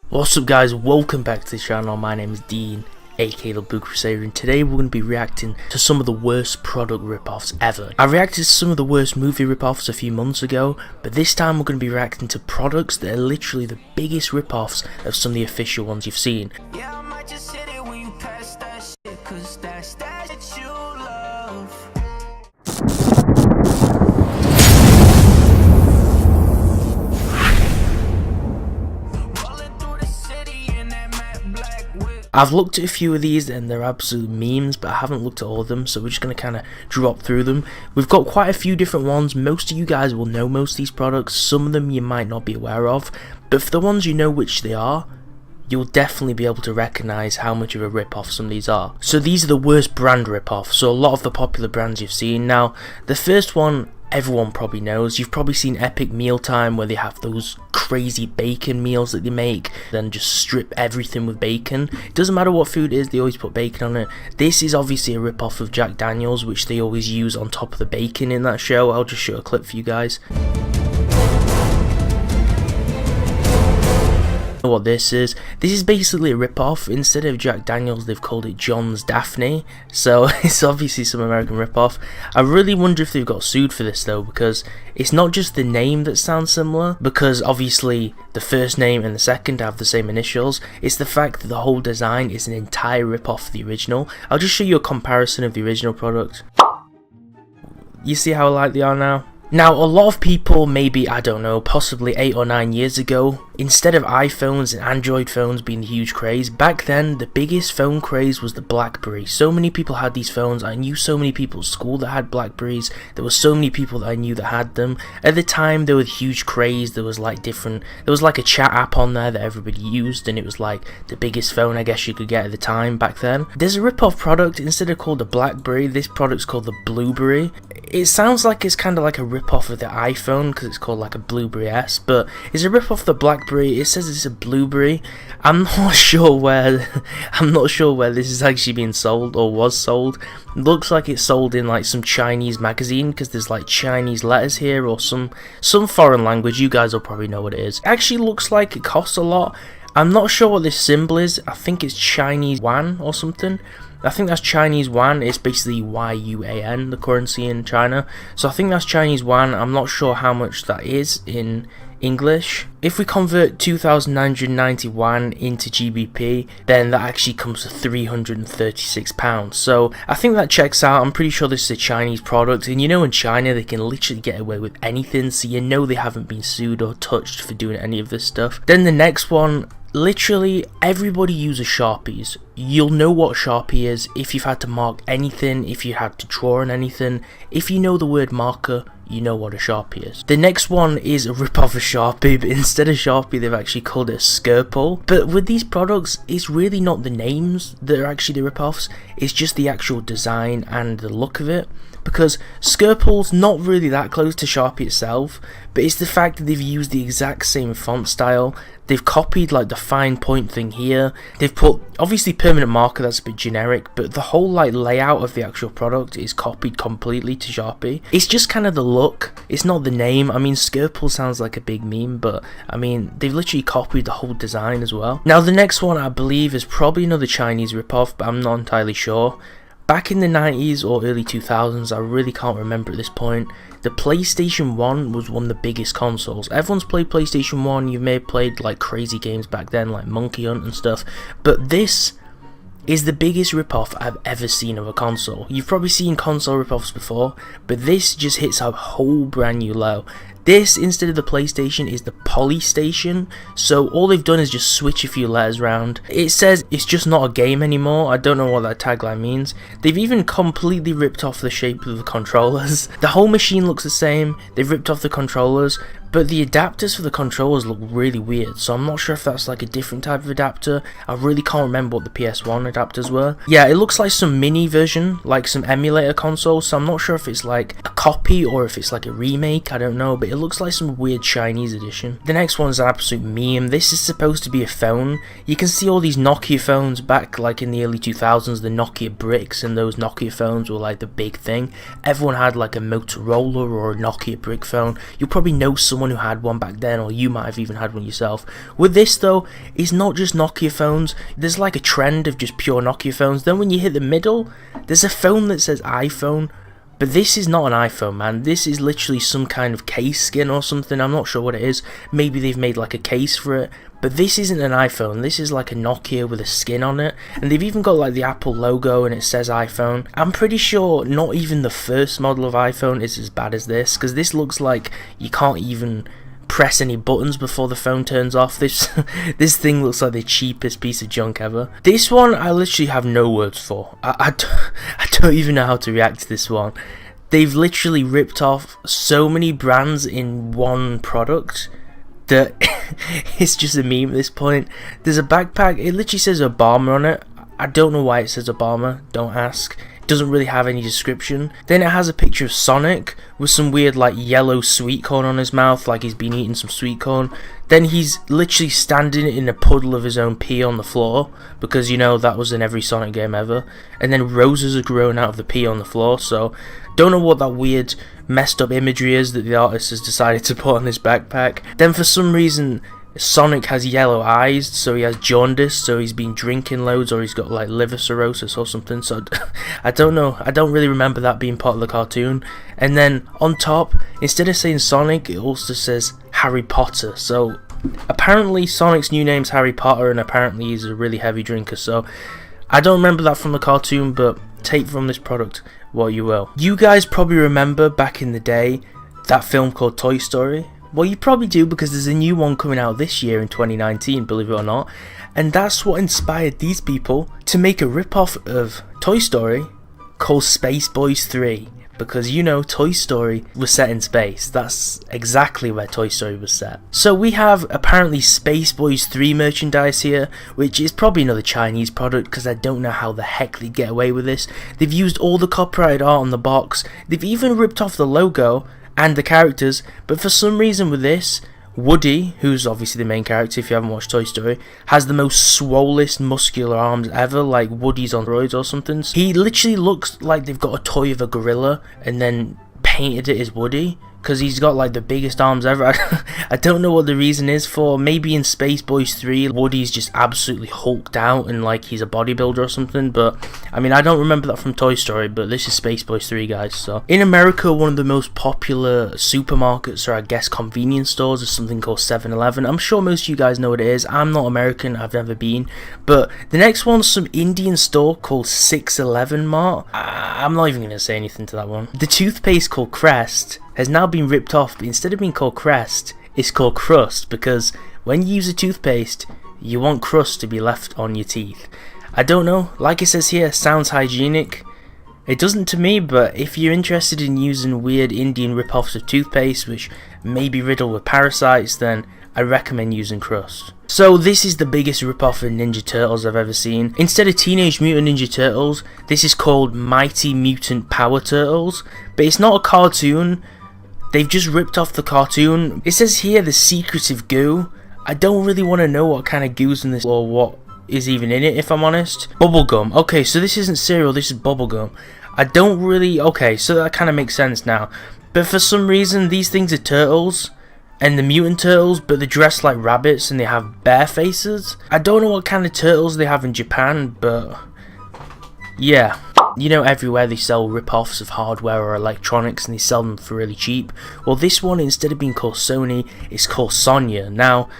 What's up guys, welcome back to the channel. My name is Dean, aka the Blue Crusader, and today we're going to be reacting to some of the worst product ripoffs ever. I reacted to some of the worst movie ripoffs a few months ago, but this time we're going to be reacting to products that are literally the biggest ripoffs of some of the official ones you've seen. Yeah, I might just hit it when you pass that shit, 'cause that's that shit you love. I've looked at a few of these and they're absolute memes, but I haven't looked at all of them, so we're just going to kind of drop through them. We've got quite a few different ones. Most of you guys will know most of these products, some of them you might not be aware of, but for the ones you know which they are, you'll definitely be able to recognise how much of a rip-off some of these are. So these are the worst brand rip-offs, so a lot of the popular brands you've seen. Now, the first one everyone probably knows. You've probably seen Epic Mealtime, where they have those crazy bacon meals that they make, then just strip everything with bacon. It doesn't matter what food it is, they always put bacon on it. This is obviously a rip-off of Jack Daniels, which they always use on top of the bacon in that show. I'll just show a clip for you guys. What this is basically a rip-off. Instead of Jack Daniels, they've called it John's Daphne, so it's obviously some American rip-off. I really wonder if they've got sued for this though, because it's not just the name that sounds similar, because obviously the first name and the second have the same initials. It's the fact that the whole design is an entire rip-off of the original. I'll just show you a comparison of the original product. You see how alike they are now? Now, a lot of people, maybe, I don't know, possibly 8 or 9 years ago, instead of iPhones and Android phones being the huge craze, back then the biggest phone craze was the BlackBerry. So many people had these phones. I knew so many people at school that had BlackBerries. There were so many people that I knew that had them. At the time, there was huge craze. There was like a chat app on there that everybody used, and it was like the biggest phone I guess you could get at the time back then. There's a rip-off product. Instead of called the BlackBerry, this product's called the Blueberry. It sounds like it's kind of like a rip-off of the iPhone because it's called like a Blueberry S, but it's a rip-off of the BlackBerry. It says it's a Blueberry. I'm not sure where this is actually being sold or was sold. It looks like it's sold in like some Chinese magazine because there's like Chinese letters here or some foreign language. You guys will probably know what it is. It actually looks like it costs a lot. I'm not sure what this symbol is. I think it's Chinese yuan or something. I think that's Chinese yuan. It's basically YUAN, the currency in China. So I think that's Chinese yuan. I'm not sure how much that is in English. If we convert 2,991 into GBP, then that actually comes to £336. So I think that checks out. I'm pretty sure this is a Chinese product, and you know in China they can literally get away with anything, so you know they haven't been sued or touched for doing any of this stuff. Then the next one, literally everybody uses Sharpies. You'll know what Sharpie is if you've had to mark anything, if you had to draw on anything. If you know the word marker, you know what a Sharpie is. The next one is a rip-off of Sharpie, but instead of Sharpie they've actually called it a Skirple. But with these products, it's really not the names that are actually the rip-offs, it's just the actual design and the look of it. Because Skirple's not really that close to Sharpie itself, but it's the fact that they've used the exact same font style. They've copied like the fine point thing here. They've put, obviously permanent marker, that's a bit generic, but the whole like layout of the actual product is copied completely to Sharpie. It's just kind of the look, it's not the name. I mean, Skirple sounds like a big meme, but I mean, they've literally copied the whole design as well. Now the next one I believe is probably another Chinese ripoff, but I'm not entirely sure. Back in the 90s or early 2000s, I really can't remember at this point, the PlayStation 1 was one of the biggest consoles. Everyone's played PlayStation 1, you may have played like crazy games back then like Monkey Hunt and stuff, but this is the biggest ripoff I've ever seen of a console. You've probably seen console ripoffs before, but this just hits a whole brand new low. This, instead of the PlayStation, is the Polystation. So all they've done is just switch a few letters around. It says it's just not a game anymore. I don't know what that tagline means. They've even completely ripped off the shape of the controllers. The whole machine looks the same. They've ripped off the controllers, but the adapters for the controllers look really weird. So I'm not sure if that's like a different type of adapter. I really can't remember what the PS1 adapters were. Yeah, it looks like some mini version, like some emulator console. So I'm not sure if it's like a copy or if it's like a remake. I don't know, but it It looks like some weird Chinese edition. The next one's an absolute meme. This is supposed to be a phone. You can see all these Nokia phones back like in the early 2000s, the Nokia bricks, and those Nokia phones were like the big thing. Everyone had like a Motorola or a Nokia brick phone. You'll probably know someone who had one back then, or you might have even had one yourself. With this though, it's not just Nokia phones. There's like a trend of just pure Nokia phones. Then when you hit the middle, there's a phone that says iPhone. But this is not an iPhone, man. This is literally some kind of case skin or something. I'm not sure what it is. Maybe they've made like a case for it. But this isn't an iPhone. This is like a Nokia with a skin on it. And they've even got like the Apple logo and it says iPhone. I'm pretty sure not even the first model of iPhone is as bad as this, because this looks like you can't even press any buttons before the phone turns off. This thing looks like the cheapest piece of junk ever. This one I literally have no words for. I don't even know how to react to this one. They've literally ripped off so many brands in one product that it's just a meme at this point. There's a backpack, it literally says Obama on it. I don't know why it says Obama, don't ask. Doesn't really have any description. Then it has a picture of Sonic with some weird like yellow sweet corn on his mouth, like he's been eating some sweet corn. Then he's literally standing in a puddle of his own pee on the floor, because you know that was in every Sonic game ever. And then roses are growing out of the pee on the floor, so don't know what that weird messed up imagery is that the artist has decided to put on this backpack. Then for some reason Sonic has yellow eyes, so he has jaundice, so he's been drinking loads, or he's got like liver cirrhosis or something. So I don't know, I don't really remember that being part of the cartoon. And then on top, instead of saying Sonic, it also says Harry Potter. So apparently Sonic's new name's Harry Potter, and apparently he's a really heavy drinker. So I don't remember that from the cartoon, but take from this product what you will. You guys probably remember back in the day that film called Toy Story. Well, you probably do, because there's a new one coming out this year in 2019, believe it or not. And that's what inspired these people to make a rip-off of Toy Story called Space Boys 3. Because, you know, Toy Story was set in space. That's exactly where Toy Story was set. So we have apparently Space Boys 3 merchandise here, which is probably another Chinese product, because I don't know how the heck they'd get away with this. They've used all the copyrighted art on the box. They've even ripped off the logo and the characters, but for some reason with this, Woody, who's obviously the main character if you haven't watched Toy Story, has the most swollest muscular arms ever, like Woody's on steroids or something. He literally looks like they've got a toy of a gorilla and then painted it as Woody, because he's got like the biggest arms ever. I don't know what the reason is for. Maybe in Space Boys 3 Woody's just absolutely hulked out and like he's a bodybuilder or something, but I mean I don't remember that from Toy Story, but this is Space Boys 3 guys. So in America, one of the most popular supermarkets, or I guess convenience stores, is something called 7-Eleven. I'm sure most of you guys know what it is. I'm not American, I've never been. But the next one's some Indian store called 611 Mart. I'm not even going to say anything to that one. The toothpaste called Crest has now been ripped off, but instead of being called Crest, it's called Crust, because when you use a toothpaste, you want crust to be left on your teeth. I don't know, like it says here, sounds hygienic. It doesn't to me, but if you're interested in using weird Indian rip-offs of toothpaste, which may be riddled with parasites, then I recommend using Crust. So this is the biggest rip-off of Ninja Turtles I've ever seen. Instead of Teenage Mutant Ninja Turtles, this is called Mighty Mutant Power Turtles, but it's not a cartoon. They've just ripped off the cartoon. It says here the secretive goo. I don't really want to know what kind of goo's in this or what is even in it, if I'm honest. Bubblegum. Okay, so this isn't cereal, this is bubblegum. I don't really... Okay, so that kind of makes sense now. But for some reason, these things are turtles, and the mutant turtles, but they're dressed like rabbits and they have bear faces. I don't know what kind of turtles they have in Japan, but yeah. You know, everywhere they sell rip-offs of hardware or electronics and they sell them for really cheap. Well, this one, instead of being called Sony, it's called Sonya. Now,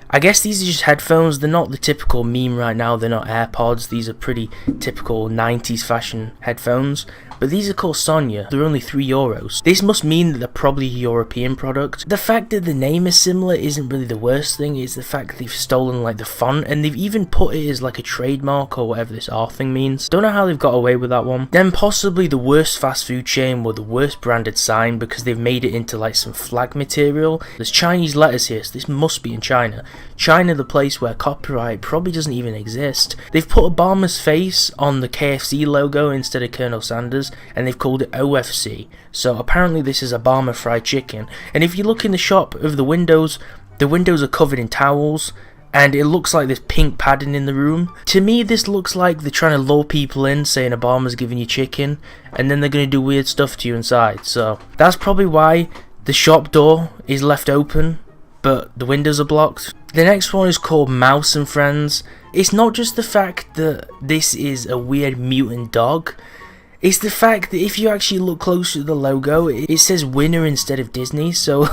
I guess these are just headphones. They're not the typical meme right now. They're not AirPods. These are pretty typical 90s fashion headphones. But these are called Sonya. They're only €3. This must mean that they're probably a European product. The fact that the name is similar isn't really the worst thing. It's the fact that they've stolen like the font, and they've even put it as like a trademark or whatever this R thing means. Don't know how they've got away with that one. Then possibly the worst fast food chain with the worst branded sign, because they've made it into like some flag material. There's Chinese letters here, so this must be in China. China, the place where copyright probably doesn't even exist. They've put Obama's face on the KFC logo instead of Colonel Sanders, and they've called it OFC. So apparently this is Obama fried chicken. And if you look in the shop of the windows are covered in towels, and it looks like there's pink padding in the room. To me, this looks like they're trying to lure people in, saying Obama's giving you chicken, and then they're going to do weird stuff to you inside. So that's probably why the shop door is left open, but the windows are blocked. The next one is called Mouse and Friends. It's not just the fact that this is a weird mutant dog. It's the fact that if you actually look closer to the logo, it says Winner instead of Disney, so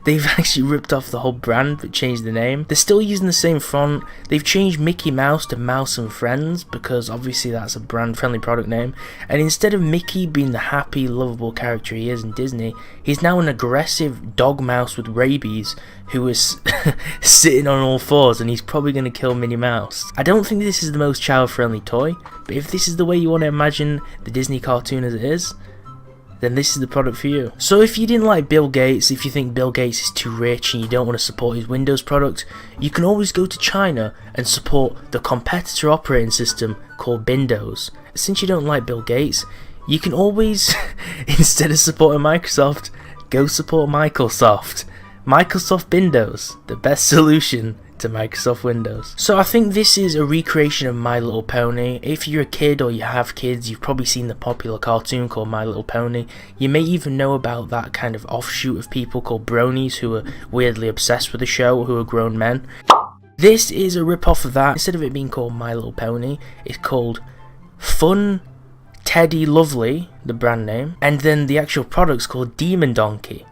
they've actually ripped off the whole brand but changed the name. They're still using the same font. They've changed Mickey Mouse to Mouse and Friends because obviously that's a brand friendly product name, and instead of Mickey being the happy, lovable character he is in Disney, he's now an aggressive dog mouse with rabies who is sitting on all fours, and he's probably going to kill Minnie Mouse. I don't think this is the most child friendly toy, but if this is the way you want to imagine the Disney cartoon as it is, then this is the product for you. So if you didn't like Bill Gates, if you think Bill Gates is too rich and you don't want to support his Windows product, you can always go to China and support the competitor operating system called Windows. Since you don't like Bill Gates, you can always, instead of supporting Microsoft, go support Microsoft. Microsoft Windows, the best solution to Microsoft Windows. So I think this is a recreation of My Little Pony. If you're a kid or you have kids, you've probably seen the popular cartoon called My Little Pony. You may even know about that kind of offshoot of people called bronies who are weirdly obsessed with the show, who are grown men. This is a rip-off of that. Instead of it being called My Little Pony, it's called Fun Teddy Lovely, the brand name, and then the actual product's called Demon Donkey.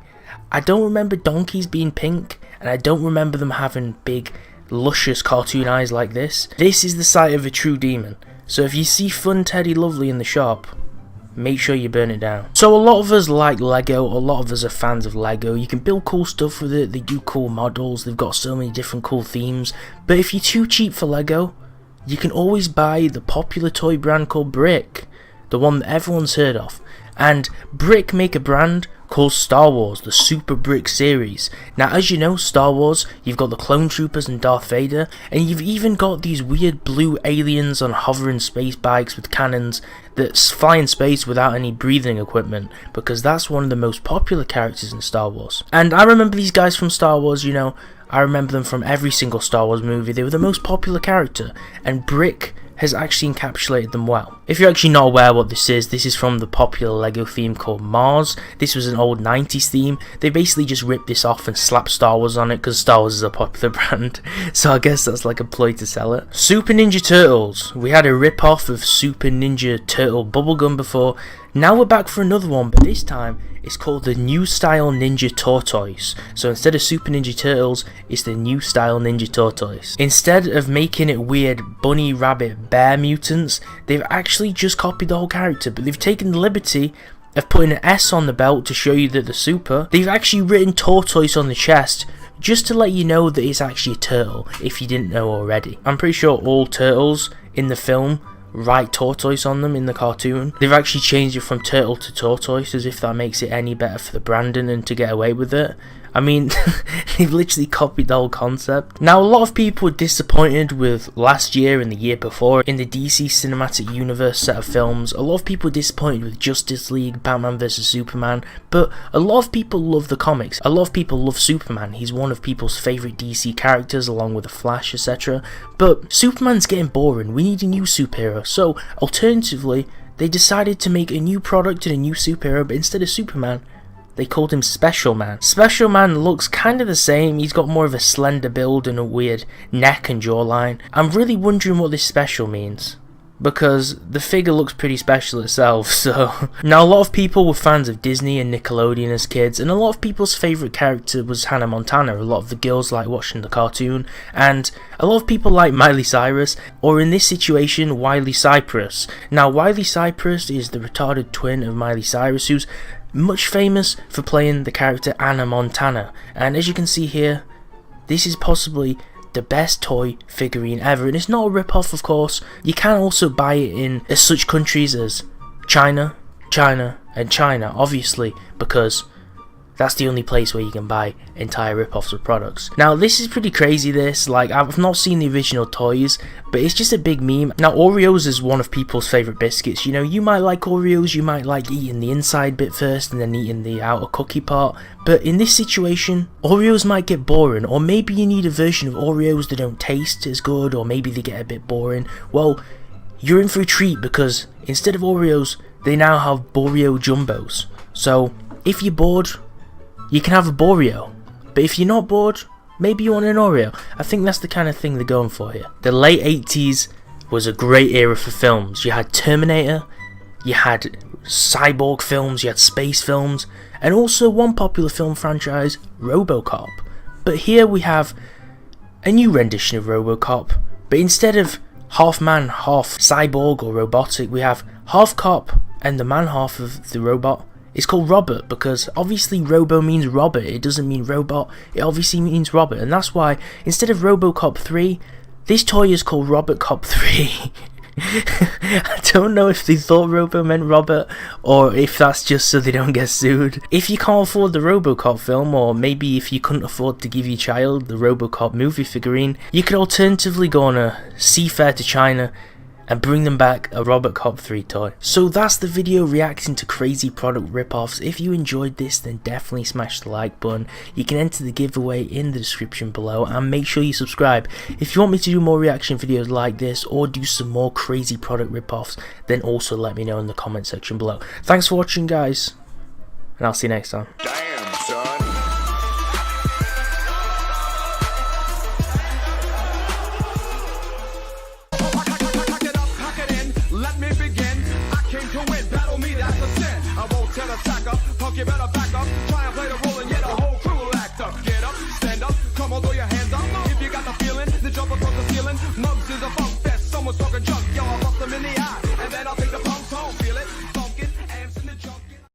I don't remember donkeys being pink, and I don't remember them having big, luscious cartoon eyes like this. This is the sight of a true demon. So if you see Fun Teddy Lovely in the shop, make sure you burn it down. So a lot of us like Lego, a lot of us are fans of Lego. You can build cool stuff with it, they do cool models, they've got so many different cool themes. But if you're too cheap for Lego, you can always buy the popular toy brand called Brick, the one that everyone's heard of. And Brick make a brand called Star Wars, the Super Brick series. Now, as you know, Star Wars, you've got the Clone Troopers and Darth Vader, and you've even got these weird blue aliens on hovering space bikes with cannons that fly in space without any breathing equipment, because that's one of the most popular characters in Star Wars. And I remember these guys from Star Wars, you know, I remember them from every single Star Wars movie. They were the most popular character, and Brick has actually encapsulated them well. If you're actually not aware what this is from the popular Lego theme called Mars. This was an old 90s theme. They basically just ripped this off and slapped Star Wars on it because Star Wars is a popular brand. So I guess that's like a ploy to sell it. Super Ninja Turtles. We had a rip-off of Super Ninja Turtle bubblegum before. Now we're back for another one, but this time it's called the New Style Ninja Tortoise. So instead of Super Ninja Turtles, it's the New Style Ninja Tortoise. Instead of making it weird bunny, rabbit, bear mutants, they've actually just copied the whole character, but they've taken the liberty of putting an S on the belt to show you that they're super. They've actually written Tortoise on the chest, just to let you know that it's actually a turtle, if you didn't know already. I'm pretty sure all turtles in the film write Tortoise on them in the cartoon. They've actually changed it from turtle to tortoise, as if that makes it any better for the branding and to get away with it. I mean, they've literally copied the whole concept. Now, a lot of people were disappointed with last year and the year before in the DC Cinematic Universe set of films. A lot of people were disappointed with Justice League, Batman vs Superman, but a lot of people love the comics. A lot of people love Superman. He's one of people's favourite DC characters, along with the Flash, etc. But Superman's getting boring. We need a new superhero. So, alternatively, they decided to make a new product and a new superhero, but instead of Superman, they called him Special Man. Special Man looks kind of the same. He's got more of a slender build and a weird neck and jawline. I'm really wondering what this special means, because the figure looks pretty special itself. So now, a lot of people were fans of Disney and Nickelodeon as kids, and a lot of people's favourite character was Hannah Montana. A lot of the girls like watching the cartoon, and a lot of people like Miley Cyrus, or in this situation, Wiley Cypress. Now, Wiley Cypress is the retarded twin of Miley Cyrus, who's much famous for playing the character Hannah Montana, and as you can see here, this is possibly the best toy figurine ever, and it's not a rip-off, of course. You can also buy it in such countries as China, and China, obviously, because That's the only place where you can buy entire rip-offs of products. Now this is pretty crazy, this, like, I've not seen the original toys, but it's just a big meme. Now Oreos is one of people's favourite biscuits. You know, you might like Oreos, you might like eating the inside bit first and then eating the outer cookie part, but in this situation, Oreos might get boring, or maybe you need a version of Oreos that don't taste as good, or maybe they get a bit boring. Well, you're in for a treat, because instead of Oreos, they now have Boreo Jumbos. So if you're bored, you can have a Boreo, but if you're not bored, maybe you want an Oreo. I think that's the kind of thing they're going for here. The late 80s was a great era for films. You had Terminator, you had cyborg films, you had space films, and also one popular film franchise, Robocop. But here we have a new rendition of Robocop, but instead of half man, half cyborg or robotic, we have half cop, and the man half of the robot is called Robert, because obviously Robo means Robert, it doesn't mean robot, it obviously means Robert, and that's why instead of Robocop 3, this toy is called Robert Cop 3. I don't know if they thought Robo meant Robert, or if that's just so they don't get sued. If you can't afford the Robocop film, or maybe if you couldn't afford to give your child the Robocop movie figurine, you could alternatively go on a seafair to China and bring them back a Robocop 3 toy. So that's the video reacting to crazy product rip-offs. If you enjoyed this, then definitely smash the like button. You can enter the giveaway in the description below, and make sure you subscribe. If you want me to do more reaction videos like this, or do some more crazy product rip-offs, then also let me know in the comment section below. Thanks for watching, guys, and I'll see you next time. Damn, son. Let me begin. I came to win. Battle me, that's a sin. I won't tell a sucker. Punk, you better